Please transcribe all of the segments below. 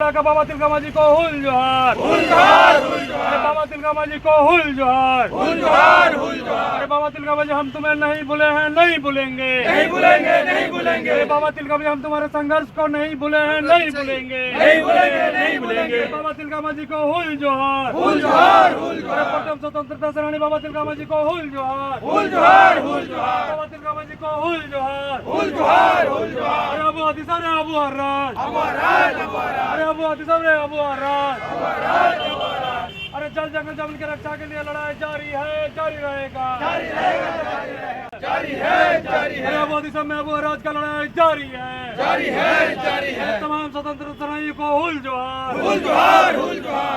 का बाबा तिलका मांझी को हुल जोहार, अरे बाबा तिलका मांझी को हुल जोहार, अरे बाबा तिलका मांझी हम तुम्हें नहीं भूले हैं, नहीं भूलेंगे, अरे बाबा तिलका मांझी हम तुम्हारे संघर्ष को नहीं भूले हैं, नहीं भूलेंगे, बाबा तिलका मांझी को हुल जोहार, अरे प्रथम स्वतंत्रता सेनानी बाबा तिलका मांझी को हुल जोहार, बाबा तिलका मांझी को हुल जोहार, अरे अबू हाथी साहब रे अबू हर्राज, अरे अबू हाथी साहब रे अबू हर्राज, अरे जल जंगल जमीन की रक्षा के लिए लड़ाई जारी है, जारी रहेगा, अरे अबू हाथी साहब में अबू हर्राज का लड़ाई जारी है, तमाम स्वतंत्रता सेनानियों को हुल जोहार,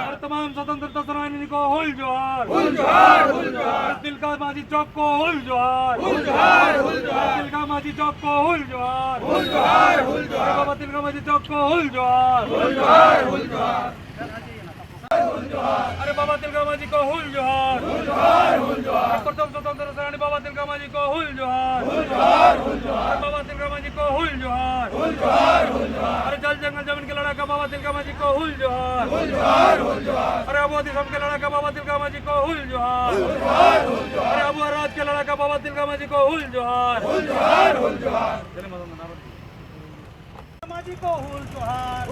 अरे तमाम स्वतंत्रता सेनानियों को हुल जोहार, तिलका मांझी चौक को हुल जोहार, तिलका मांझी चौक को हुल जोहार, बाबा तिलका मांझी चौक को हुल जोहार, अरे बाबा तिलका मांझी को हुल जोहार, प्रथम स्वतंत्रता सेनानी बाबा तिलका मांझी को हुल जोहार, बाबा तिलका मांझी को हुल जोहार, अरे जल जंगल जमीन के लड़ाका बाबा तिलका मांझी को हुल जोहार, अरे अबू हाथी साहब के लड़ाका बाबा तिलका मांझी को हुल जोहार, अरे अबू हर्राज के लड़ाका बाबा तिलका मांझी को हुल जोहार, मांझी को हुल जोहार,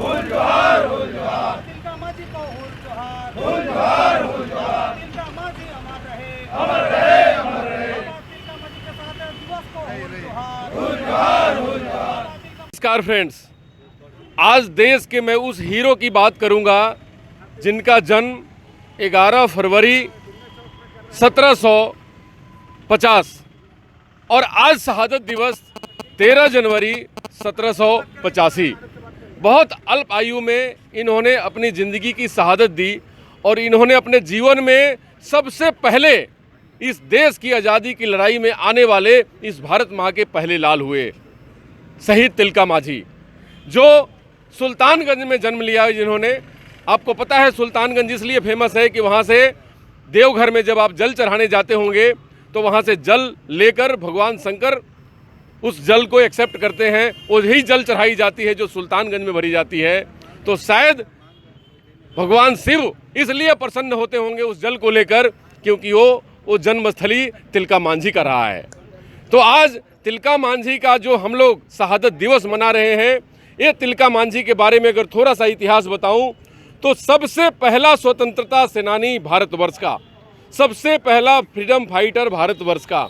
तिलका मांझी को हुल जोहार, तिलका मांझी अमर रहे, तिलका मांझी के साथ दिवस को हुल जोहार। नमस्कार फ्रेंड्स, आज देश के मैं उस हीरो की बात करूंगा जिनका जन्म 11 फरवरी 1750 और आज शहादत दिवस 13 जनवरी 1785। बहुत अल्प आयु में इन्होंने अपनी ज़िंदगी की शहादत दी और इन्होंने अपने जीवन में सबसे पहले इस देश की आज़ादी की लड़ाई में आने वाले इस भारत माँ के पहले लाल हुए, शहीद तिलका मांझी, जो सुल्तानगंज में जन्म लिया। जिन्होंने, आपको पता है सुल्तानगंज इसलिए फेमस है कि वहाँ से देवघर में जब आप जल चढ़ाने जाते होंगे तो वहाँ से जल लेकर भगवान शंकर उस जल को एक्सेप्ट करते हैं, वही जल चढ़ाई जाती है जो सुल्तानगंज में भरी जाती है। तो शायद भगवान शिव इसलिए प्रसन्न होते होंगे उस जल को लेकर, क्योंकि वो जन्मस्थली तिलका मांझी का रहा है। तो आज तिलका मांझी का जो हम लोग शहादत दिवस मना रहे हैं, ये तिलका मांझी के बारे में अगर थोड़ा सा इतिहास बताऊं तो सबसे पहला स्वतंत्रता सेनानी भारतवर्ष का, सबसे पहला फ्रीडम फाइटर भारतवर्ष का,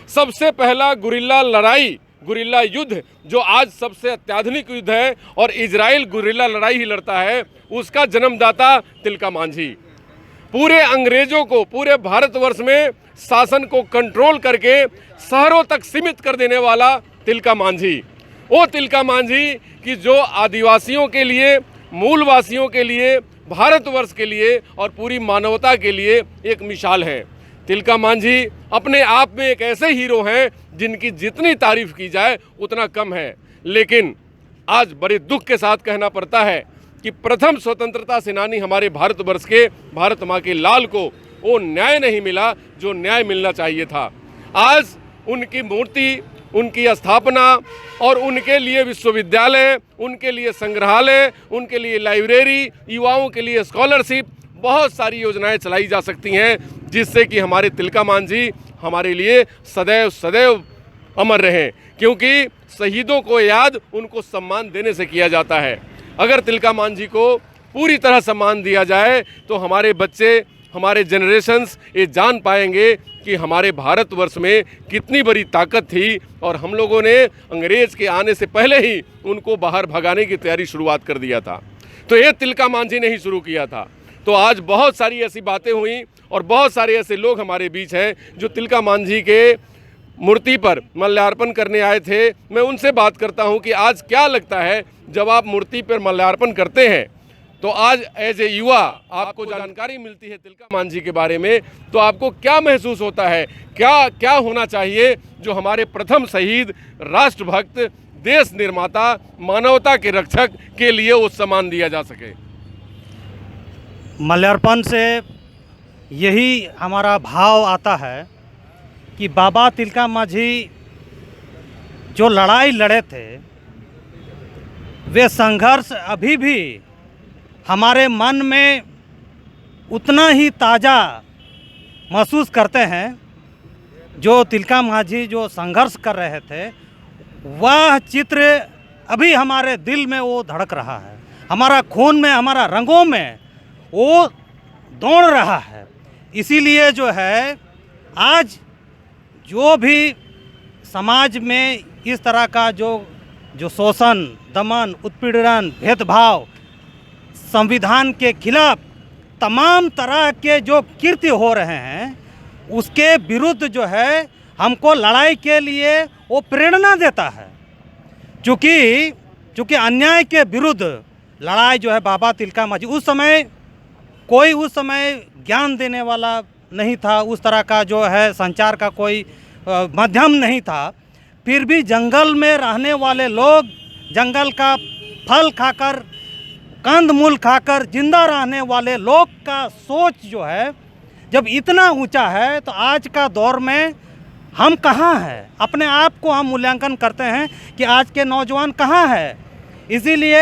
सबसे पहला गुरिल्ला लड़ाई, गुरिल्ला युद्ध जो आज सबसे अत्याधुनिक युद्ध है और इजराइल गुरिल्ला लड़ाई ही लड़ता है, उसका जन्मदाता तिलका मांझी। पूरे अंग्रेजों को, पूरे भारतवर्ष में शासन को कंट्रोल करके शहरों तक सीमित कर देने वाला तिलका मांझी। वो तिलका मांझी कि जो आदिवासियों के लिए, मूलवासियों के लिए, भारतवर्ष के लिए और पूरी मानवता के लिए एक मिसाल है। तिलका मांझी अपने आप में एक ऐसे हीरो हैं जिनकी जितनी तारीफ की जाए उतना कम है। लेकिन आज बड़े दुख के साथ कहना पड़ता है कि प्रथम स्वतंत्रता सेनानी हमारे भारतवर्ष के, भारत माँ के लाल को वो न्याय नहीं मिला जो न्याय मिलना चाहिए था। आज उनकी मूर्ति, उनकी स्थापना और उनके लिए विश्वविद्यालय, उनके लिए संग्रहालय, उनके लिए लाइब्रेरी, युवाओं के लिए स्कॉलरशिप, बहुत सारी योजनाएं चलाई जा सकती हैं जिससे कि हमारे तिलका मांझी हमारे लिए सदैव सदैव अमर रहें, क्योंकि शहीदों को याद उनको सम्मान देने से किया जाता है। अगर तिलका मांझी को पूरी तरह सम्मान दिया जाए तो हमारे बच्चे, हमारे जनरेशन्स ये जान पाएंगे कि हमारे भारतवर्ष में कितनी बड़ी ताकत थी और हम लोगों ने अंग्रेज़ के आने से पहले ही उनको बाहर भगाने की तैयारी शुरुआत कर दिया था। तो ये तिलका मांझी ने ही शुरू किया था। तो आज बहुत सारी ऐसी बातें हुई और बहुत सारे ऐसे लोग हमारे बीच हैं जो तिलका मांझी के मूर्ति पर माल्यार्पण करने आए थे। मैं उनसे बात करता हूं कि आज क्या लगता है जब आप मूर्ति पर माल्यार्पण करते हैं, तो आज एज ए युवा आपको जानकारी मिलती है तिलका मांझी के बारे में, तो आपको क्या महसूस होता है, क्या क्या होना चाहिए जो हमारे प्रथम शहीद, राष्ट्रभक्त, देश निर्माता, मानवता के रक्षक के लिए वो सम्मान दिया जा सके? माल्यार्पण से यही हमारा भाव आता है कि बाबा तिलका मांझी जो लड़ाई लड़े थे, वे संघर्ष अभी भी हमारे मन में उतना ही ताज़ा महसूस करते हैं। जो तिलका मांझी जो संघर्ष कर रहे थे, वह चित्र अभी हमारे दिल में वो धड़क रहा है, हमारा खून में, हमारा रंगों में वो दौड़ रहा है। इसीलिए जो है आज जो भी समाज में इस तरह का जो शोषण, दमन, उत्पीड़न, भेदभाव, संविधान के खिलाफ तमाम तरह के जो कृत्य हो रहे हैं, उसके विरुद्ध जो है हमको लड़ाई के लिए वो प्रेरणा देता है। चूँकि अन्याय के विरुद्ध लड़ाई जो है बाबा तिलका मांझी, उस समय ज्ञान देने वाला नहीं था, उस तरह का जो है संचार का कोई माध्यम नहीं था, फिर भी जंगल में रहने वाले लोग जंगल का फल खाकर, कंदमूल खाकर जिंदा रहने वाले लोग का सोच जो है जब इतना ऊंचा है, तो आज का दौर में हम कहाँ हैं? अपने आप को हम मूल्यांकन करते हैं कि आज के नौजवान कहाँ हैं। इसीलिए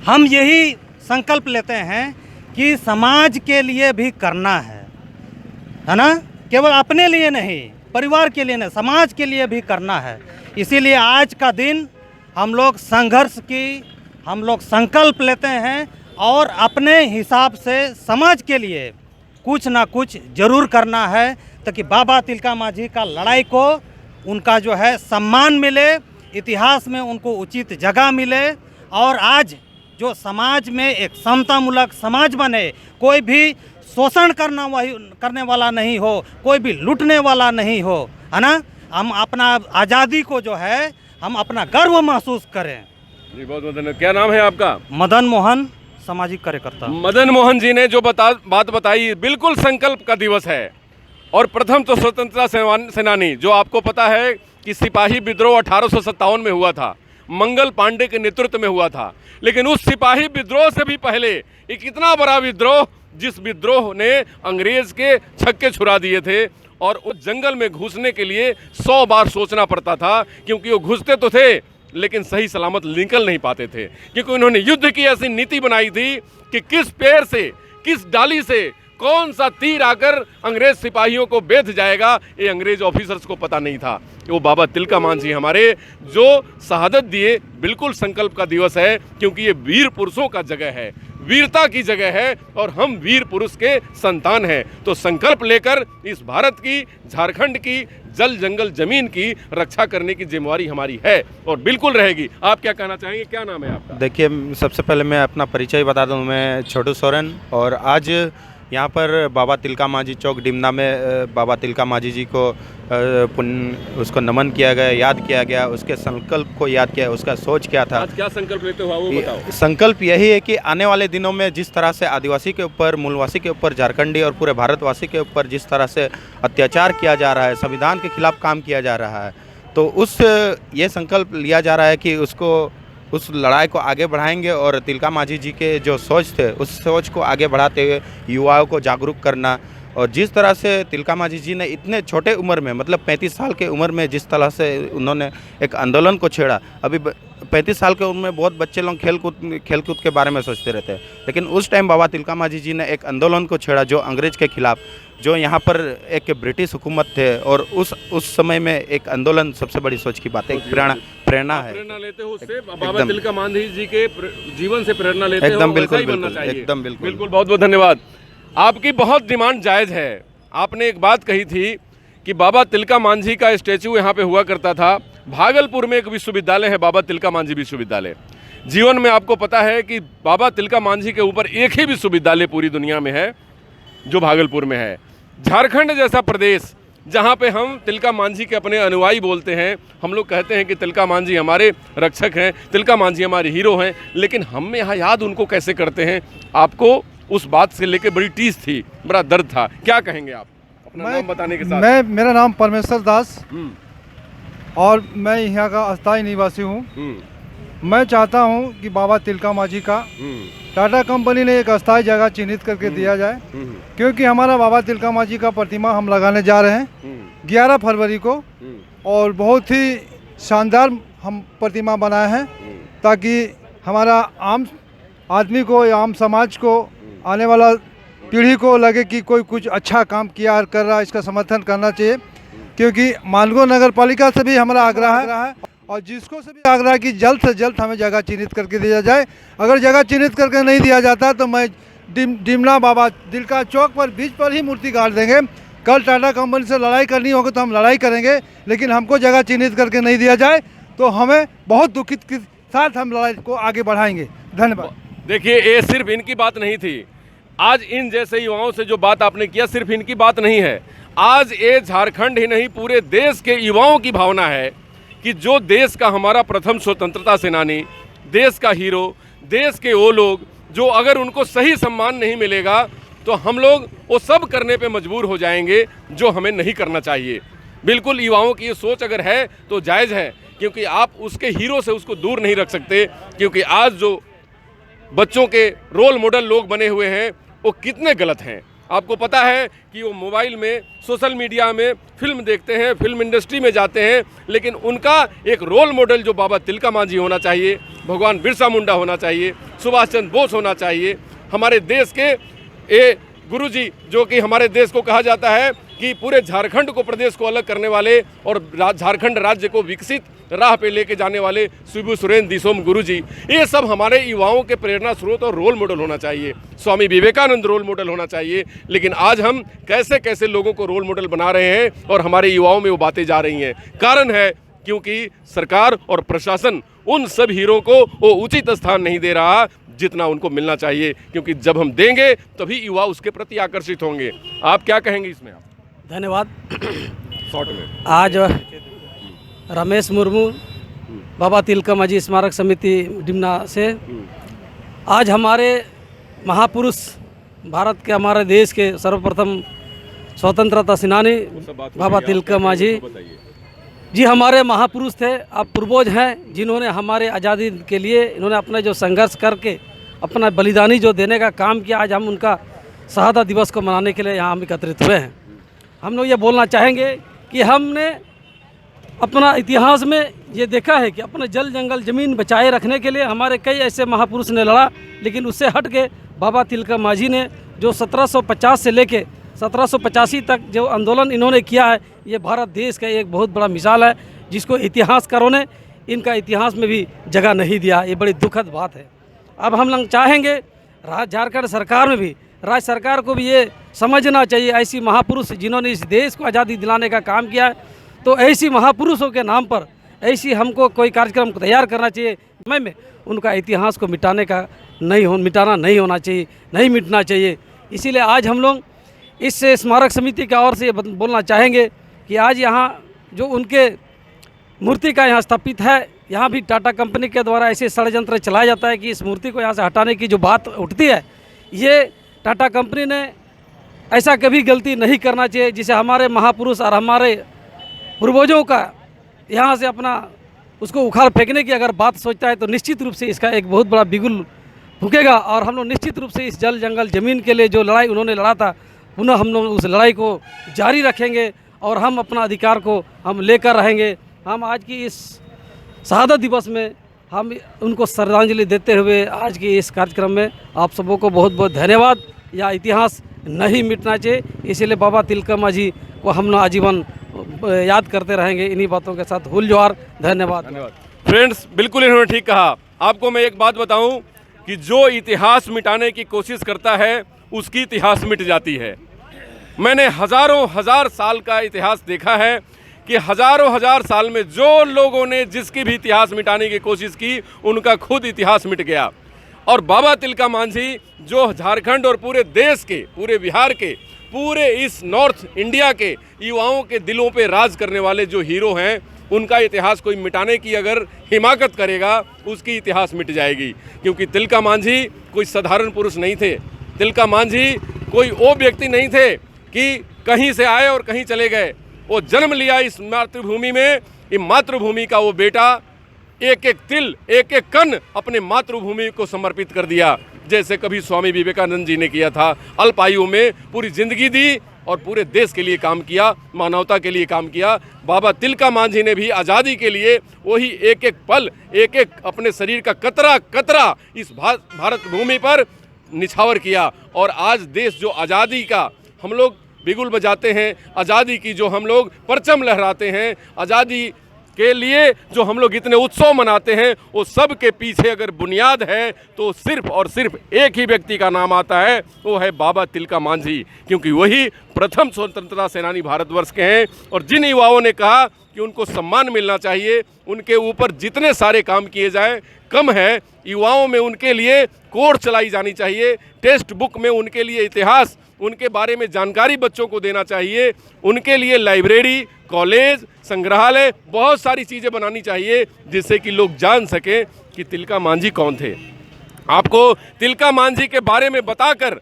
हम यही संकल्प लेते हैं कि समाज के लिए भी करना है ना, केवल अपने लिए नहीं, परिवार के लिए नहीं, समाज के लिए भी करना है। इसीलिए आज का दिन हम लोग संघर्ष की हम लोग संकल्प लेते हैं और अपने हिसाब से समाज के लिए कुछ ना कुछ ज़रूर करना है, ताकि बाबा तिलका मांझी का लड़ाई को उनका जो है सम्मान मिले, इतिहास में उनको उचित जगह मिले, और आज जो समाज में एक समतामूलक समाज बने, कोई भी शोषण करने वाला नहीं हो, कोई भी लूटने वाला नहीं हो, है ना। हम अपना आज़ादी को जो है हम अपना गर्व महसूस करें। जी बहुत बहुत धन्यवाद। क्या नाम है आपका? मदन मोहन, सामाजिक कार्यकर्ता। मदन मोहन जी ने जो बात बताई, बिल्कुल संकल्प का दिवस है। और प्रथम तो स्वतंत्रता सेनानी, जो आपको पता है कि सिपाही विद्रोह 1857 में हुआ था, मंगल पांडे के नेतृत्व में हुआ था, लेकिन उस सिपाही विद्रोह से भी पहले एक इतना बड़ा विद्रोह, जिस विद्रोह ने अंग्रेज के छक्के छुड़ा दिए थे, और उस जंगल में घुसने के लिए 100 बार सोचना पड़ता था, क्योंकि वो घुसते तो थे लेकिन सही सलामत निकल नहीं पाते थे, क्योंकि उन्होंने युद्ध की ऐसी नीति बनाई थी कि किस पेड़ से, किस डाली से कौन सा तीर आकर अंग्रेज सिपाहियों को बेध जाएगा, ये अंग्रेज ऑफिसर्स को पता नहीं था। वो बाबा तिलका मांझी हमारे जो शहादत दिए, बिल्कुल संकल्प का दिवस है, क्योंकि ये वीर पुरुषों का जगह है, वीरता की जगह है, और हम वीर पुरुष के संतान हैं। तो संकल्प लेकर इस भारत की, झारखंड की जल जंगल जमीन की रक्षा करने की जिम्मेवारी हमारी है और बिल्कुल रहेगी। आप क्या कहना चाहेंगे? क्या नाम है आपका? देखिए, सबसे पहले मैं अपना परिचय बता दूं। मैं छोटू सोरेन, और आज यहाँ पर बाबा तिलका मांझी चौक डिमना में बाबा तिलका मांझी जी को उसको नमन किया गया, याद किया गया, उसके संकल्प को याद किया, उसका सोच क्या था। आज क्या संकल्प लेते हो वो बताओ। संकल्प यही है कि आने वाले दिनों में जिस तरह से आदिवासी के ऊपर, मूलवासी के ऊपर, झारखंडी और पूरे भारतवासी के ऊपर जिस तरह से अत्याचार किया जा रहा है, संविधान के खिलाफ काम किया जा रहा है, तो ये संकल्प लिया जा रहा है कि उस लड़ाई को आगे बढ़ाएंगे, और तिलका मांझी जी के जो सोच थे, उस सोच को आगे बढ़ाते हुए युवाओं को जागरूक करना। और जिस तरह से तिलका मांझी जी ने इतने छोटे उम्र में, मतलब 35 साल के उम्र में जिस तरह से उन्होंने एक आंदोलन को छेड़ा। अभी 35 साल के उम्र में बहुत बच्चे लोग खेलकूद के बारे में सोचते रहते हैं, लेकिन उस टाइम बाबा तिलका मांझी जी ने एक आंदोलन को छेड़ा, जो अंग्रेज के खिलाफ, जो यहाँ पर एक ब्रिटिश हुकूमत थे, और उस समय में एक आंदोलन सबसे बड़ी सोच की बात है, प्रेरणा है। प्रेरणा लेते हो उससे, बाबा तिलका मांझी जी के जीवन से प्रेरणा लेते हो। एकदम बिल्कुल, एकदम बिल्कुल। बहुत बहुत धन्यवाद। आपकी बहुत डिमांड जायज़ है। आपने एक बात कही थी कि बाबा तिलका मांझी का स्टैचू यहाँ पे हुआ करता था। भागलपुर में एक विश्वविद्यालय है, बाबा तिलका मांझी विश्वविद्यालय। जीवन में आपको पता है कि बाबा तिलका मांझी के ऊपर एक ही विश्वविद्यालय पूरी दुनिया में है, जो भागलपुर में है। झारखंड जैसा प्रदेश, जहाँ पे हम तिलका मांझी के अपने अनुयायी बोलते हैं, हम लोग कहते हैं कि तिलका मांझी हमारे रक्षक हैं, तिलका मांझी हमारे हीरो हैं, लेकिन हम यहाँ याद उनको कैसे करते हैं? आपको उस बात से लेकर बड़ी टीस थी, बड़ा दर्द था। क्या कहेंगे आप अपना नाम बताने के साथ? मेरा नाम परमेश्वर दास, और मैं यहाँ का अस्थायी निवासी हूँ। मैं चाहता हूँ कि बाबा तिलका मांझी का टाटा कंपनी ने एक अस्थायी जगह चिन्हित करके दिया जाए, क्योंकि हमारा बाबा तिलका मांझी का प्रतिमा हम लगाने जा रहे हैं 11 फरवरी को, और बहुत ही शानदार हम प्रतिमा बनाए हैं, ताकि हमारा आम आदमी को या आम समाज को, आने वाला पीढ़ी को लगे कि कोई कुछ अच्छा काम किया कर रहा है, इसका समर्थन करना चाहिए। क्योंकि मानगो नगर पालिका से भी हमारा आग्रह है और जिसको से भी आग्रह है कि जल्द से जल्द हमें जगह चिन्हित करके दिया जाए। अगर जगह चिन्हित करके नहीं दिया जाता तो मैं डिमना बाबा तिलका चौक पर बीच पर ही मूर्ति गाड़ देंगे। कल टाटा कंपनी से लड़ाई करनी होगी तो हम लड़ाई करेंगे, लेकिन हमको जगह चिन्हित करके नहीं दिया जाए तो हमें बहुत दुखित के साथ हम लड़ाई को आगे बढ़ाएंगे। धन्यवाद। देखिए, ये सिर्फ इनकी बात नहीं थी। आज इन जैसे युवाओं से जो बात आपने किया, सिर्फ इनकी बात नहीं है। आज ये झारखंड ही नहीं, पूरे देश के युवाओं की भावना है कि जो देश का हमारा प्रथम स्वतंत्रता सेनानी, देश का हीरो, देश के वो लोग जो अगर उनको सही सम्मान नहीं मिलेगा तो हम लोग वो सब करने पे मजबूर हो जाएंगे जो हमें नहीं करना चाहिए। बिल्कुल युवाओं की ये सोच अगर है तो जायज़ है, क्योंकि आप उसके हीरो से उसको दूर नहीं रख सकते। क्योंकि आज जो बच्चों के रोल मॉडल लोग बने हुए हैं वो कितने गलत हैं। आपको पता है कि वो मोबाइल में, सोशल मीडिया में फिल्म देखते हैं, फिल्म इंडस्ट्री में जाते हैं, लेकिन उनका एक रोल मॉडल जो बाबा तिलका मांझी होना चाहिए, भगवान बिरसा मुंडा होना चाहिए, सुभाष चंद्र बोस होना चाहिए, हमारे देश के गुरुजी जो कि हमारे देश को कहा जाता है कि पूरे झारखंड को, प्रदेश को अलग करने वाले और झारखंड राज्य को विकसित राह पे लेके जाने वाले शिबू सोरेन दिसोम गुरुजी, ये सब हमारे युवाओं के प्रेरणा स्रोत और रोल मॉडल होना चाहिए। स्वामी विवेकानंद रोल मॉडल होना चाहिए। लेकिन आज हम कैसे कैसे लोगों को रोल मॉडल बना रहे हैं और हमारे युवाओं में वो बातें जा रही हैं। कारण है क्योंकि सरकार और प्रशासन उन सब हीरो को वो उचित स्थान नहीं दे रहा जितना उनको मिलना चाहिए। क्योंकि जब हम देंगे तभी युवा उसके प्रति आकर्षित होंगे। आप क्या कहेंगे इसमें? आप धन्यवाद। शॉर्ट में आज रमेश मुर्मू, बाबा तिलका मांझी स्मारक समिति डिमना से आज हमारे महापुरुष, भारत के, हमारे देश के सर्वप्रथम स्वतंत्रता सेनानी बाबा तिलका मांझी जी हमारे महापुरुष थे। आप पूर्वज हैं जिन्होंने हमारे आज़ादी के लिए इन्होंने अपना जो संघर्ष करके अपना बलिदानी जो देने का काम किया, आज हम उनका शहादत दिवस को मनाने के लिए यहाँ हम एकत्रित हुए हैं। हम लोग ये बोलना चाहेंगे कि हमने अपना इतिहास में ये देखा है कि अपने जल जंगल ज़मीन बचाए रखने के लिए हमारे कई ऐसे महापुरुष ने लड़ा, लेकिन उससे हट के बाबा तिलका मांझी ने जो 1750 से लेके 1785 तक जो आंदोलन इन्होंने किया है, ये भारत देश का एक बहुत बड़ा मिसाल है, जिसको इतिहासकारों ने इनका इतिहास में भी जगह नहीं दिया। ये बड़ी दुखद बात है। अब हम लोग चाहेंगे झारखंड सरकार में भी, राज्य सरकार को भी ये समझना चाहिए, ऐसी महापुरुष जिन्होंने इस देश को आज़ादी दिलाने का काम किया है, तो ऐसी महापुरुषों के नाम पर ऐसी हमको कोई कार्यक्रम तैयार करना चाहिए। में उनका इतिहास को मिटाना नहीं होना चाहिए, नहीं मिटना चाहिए। इसीलिए आज हम लोग इस स्मारक समिति की ओर से बोलना चाहेंगे कि आज यहाँ जो उनके मूर्ति का यहाँ स्थापित है, यहाँ भी टाटा कंपनी के द्वारा ऐसे षड्यंत्र चलाया जाता है कि इस मूर्ति को यहाँ से हटाने की जो बात उठती है, ये टाटा कंपनी ने ऐसा कभी गलती नहीं करना चाहिए जिसे हमारे महापुरुष और हमारे पूर्वजों का यहाँ से अपना उसको उखाड़ फेंकने की अगर बात सोचता है तो निश्चित रूप से इसका एक बहुत बड़ा बिगुल फूकेगा। और हम लोग निश्चित रूप से इस जल जंगल ज़मीन के लिए जो लड़ाई उन्होंने लड़ा था, पुनः हम लोग उस लड़ाई को जारी रखेंगे और हम अपना अधिकार को हम लेकर रहेंगे। हम आज की इस शहादत दिवस में हम उनको श्रद्धांजलि देते हुए आज की इस कार्यक्रम में आप सबों को बहुत बहुत धन्यवाद। यह इतिहास नहीं मिटना चाहिए, इसीलिए बाबा तिलका मांझी को हम लोग आजीवन याद करते रहेंगे। इन्हीं बातों के साथ हुल जोहार। धन्यवाद। फ्रेंड्स, बिल्कुल इन्होंने ठीक कहा। आपको मैं एक बात बताऊं कि जो इतिहास मिटाने की कोशिश करता है उसकी इतिहास मिट जाती है। मैंने हज़ारों हज़ार साल का इतिहास देखा है कि हज़ारों हज़ार साल में जो लोगों ने जिसकी भी इतिहास मिटाने की कोशिश की, उनका खुद इतिहास मिट गया। और बाबा तिलका मांझी जो झारखंड और पूरे देश के, पूरे बिहार के, पूरे इस नॉर्थ इंडिया के युवाओं के दिलों पे राज करने वाले जो हीरो हैं, उनका इतिहास कोई मिटाने की अगर हिमाकत करेगा, उसकी इतिहास मिट जाएगी। क्योंकि तिलका मांझी कोई साधारण पुरुष नहीं थे। तिलका मांझी कोई वो व्यक्ति नहीं थे कि कहीं से आए और कहीं चले गए। वो जन्म लिया इस मातृभूमि में। ये मातृभूमि का वो बेटा एक एक तिल, एक एक कण अपने मातृभूमि को समर्पित कर दिया, जैसे कभी स्वामी विवेकानंद जी ने किया था। अल्प आयु में पूरी जिंदगी दी और पूरे देश के लिए काम किया, मानवता के लिए काम किया। बाबा तिलका मांझी ने भी आज़ादी के लिए वही एक एक पल, एक एक अपने शरीर का कतरा कतरा इस भारत भूमि पर निछावर किया। और आज देश जो आज़ादी का हम लोग बिगुल बजाते हैं, आज़ादी की जो हम लोग परचम लहराते हैं, आज़ादी के लिए जो हम लोग इतने उत्सव मनाते हैं, वो सब के पीछे अगर बुनियाद है तो सिर्फ और सिर्फ एक ही व्यक्ति का नाम आता है, वो है बाबा तिलका मांझी, क्योंकि वही प्रथम स्वतंत्रता सेनानी भारतवर्ष के हैं। और जिन युवाओं ने कहा कि उनको सम्मान मिलना चाहिए, उनके ऊपर जितने सारे काम किए जाएं कम है। युवाओं में उनके लिए कोर्स चलाई जानी चाहिए, टेक्स्ट बुक में उनके लिए इतिहास, उनके बारे में जानकारी बच्चों को देना चाहिए, उनके लिए लाइब्रेरी, कॉलेज, संग्रहालय, बहुत सारी चीज़ें बनानी चाहिए जिससे कि लोग जान सकें कि तिलका मांझी कौन थे। आपको तिलका मांझी के बारे में बताकर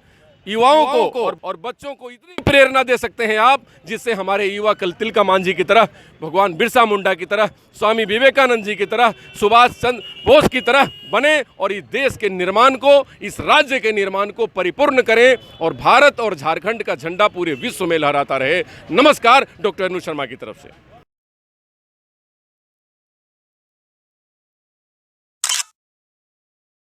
युवाओं को और बच्चों को इतनी प्रेरणा दे सकते हैं आप, जिससे हमारे युवा कल तिलका मांझी की तरह, भगवान बिरसा मुंडा की तरह, स्वामी विवेकानंद जी की तरह, सुभाष चंद्र बोस की तरह बने और इस देश के निर्माण को, इस राज्य के निर्माण को परिपूर्ण करें और भारत और झारखंड का झंडा पूरे विश्व में लहराता रहे। नमस्कार, डॉक्टर अनु शर्मा की तरफ से।